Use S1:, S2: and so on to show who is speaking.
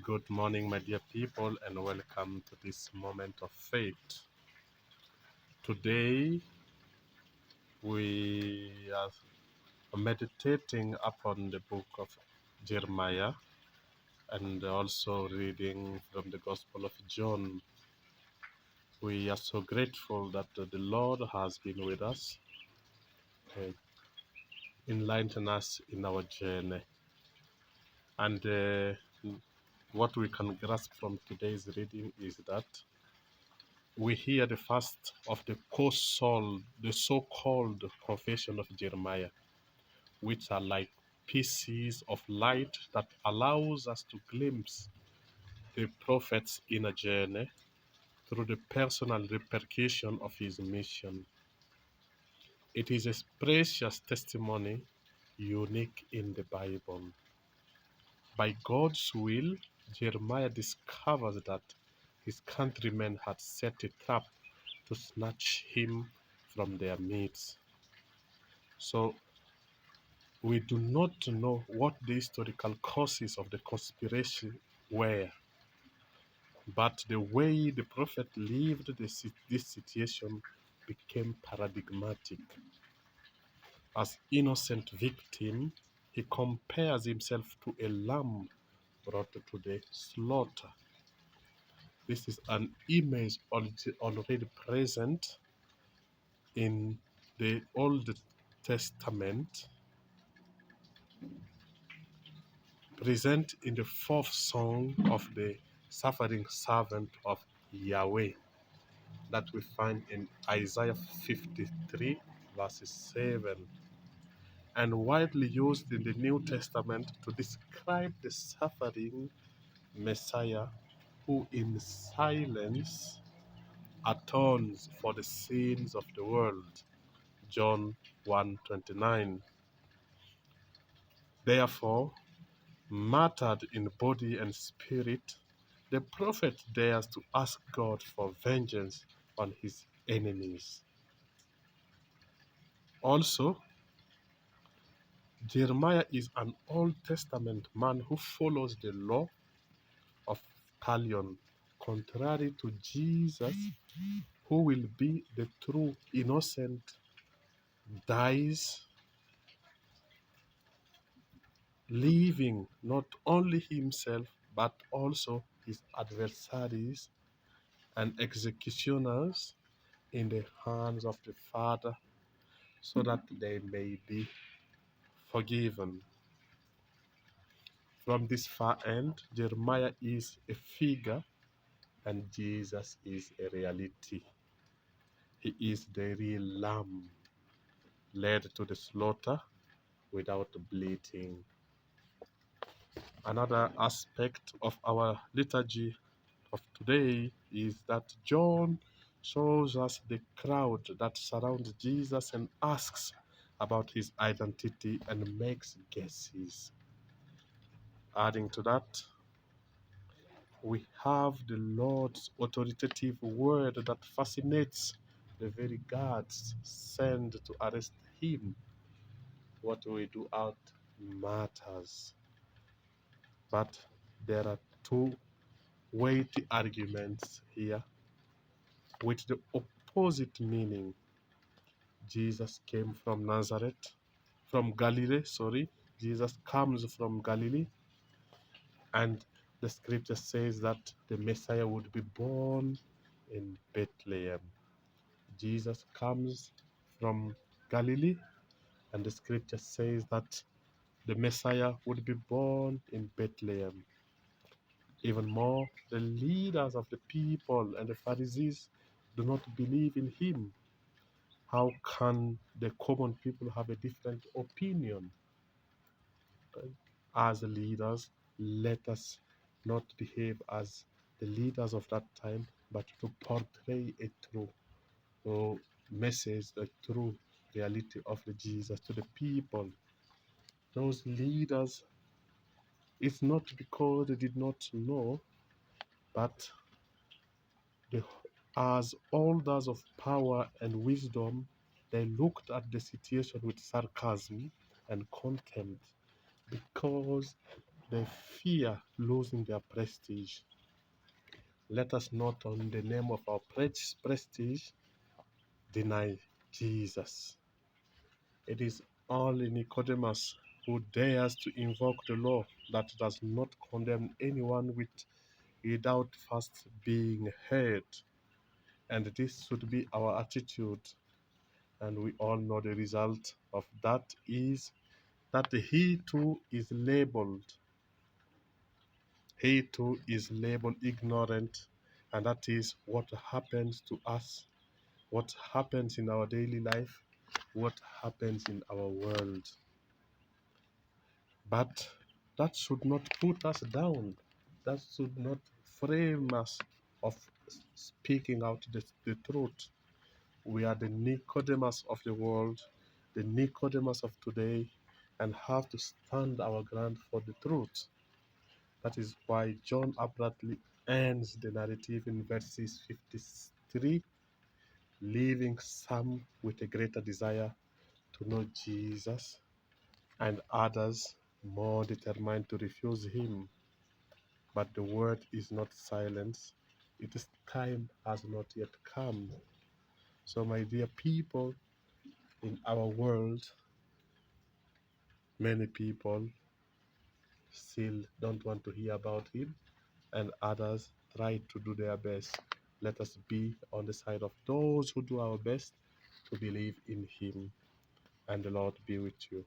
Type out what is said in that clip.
S1: Good morning, my dear people, and welcome to this moment of faith. Today, we are meditating upon the book of Jeremiah and also reading from the Gospel of John. We are so grateful that the Lord has been with us, uh, enlightening us in our journey. And what we can grasp from today's reading is that we hear the first of the so-called confession of Jeremiah, which are like pieces of light that allows us to glimpse the prophet's inner journey through the personal repercussion of his mission. It is a precious testimony unique in the Bible. By God's will, Jeremiah discovers that his countrymen had set a trap to snatch him from their midst. So we do not know what the historical causes of the conspiracy were, but the way the prophet lived this situation became paradigmatic. As innocent victim, he compares himself to a lamb brought to the slaughter. This is an image already present in the Old Testament, present in the fourth song of the suffering servant of Yahweh that we find in Isaiah 53, verses 7, and widely used in the New Testament to describe the suffering Messiah who in silence atones for the sins of the world. John 1:29. Therefore, martyred in body and spirit, the prophet dares to ask God for vengeance on his enemies. Also, Jeremiah is an Old Testament man who follows the law of Talion, contrary to Jesus, who will be the true innocent, dies leaving not only himself but also his adversaries and executioners in the hands of the Father so that they may be forgiven. From this far end, Jeremiah is a figure and Jesus is a reality. He is the real lamb led to the slaughter without bleeding. Another aspect of our liturgy of today is that John shows us the crowd that surrounds Jesus and asks about his identity and makes guesses. Adding to that, we have the Lord's authoritative word that fascinates the very guards sent to arrest him. What we do out matters. But there are two weighty arguments here with the opposite meaning. Jesus came from Galilee. Jesus comes from Galilee, and the scripture says that the Messiah would be born in Bethlehem. Jesus comes from Galilee, and the scripture says that the Messiah would be born in Bethlehem. Even more, the leaders of the people and the Pharisees do not believe in him. How can the common people have a different opinion? As leaders, let us not behave as the leaders of that time, but to portray a true message, the true reality of the Jesus to the people. Those leaders, it's not because they did not know, but they, as holders of power and wisdom, they looked at the situation with sarcasm and contempt because They fear losing their prestige. Let us not, on the name of our prestige, deny Jesus. It is only Nicodemus who dares to invoke the law that does not condemn anyone without first being heard. And this should be our attitude. And we all know the result of that is that he too is labeled. He too is labeled ignorant. And that is what happens to us, what happens in our daily life, what happens in our world. But that should not put us down. That should not frame us of speaking out the truth. We are the Nicodemus of the world, the Nicodemus of today, and have to stand our ground for the truth. That is why John abruptly ends the narrative in verses 53, leaving some with a greater desire to know Jesus and others more determined to refuse him. But the word is not silence. Its time has not yet come. So, my dear people, in our world, many people still don't want to hear about him, and others try to do their best. Let us be on the side of those who do our best to believe in him, and the Lord be with you.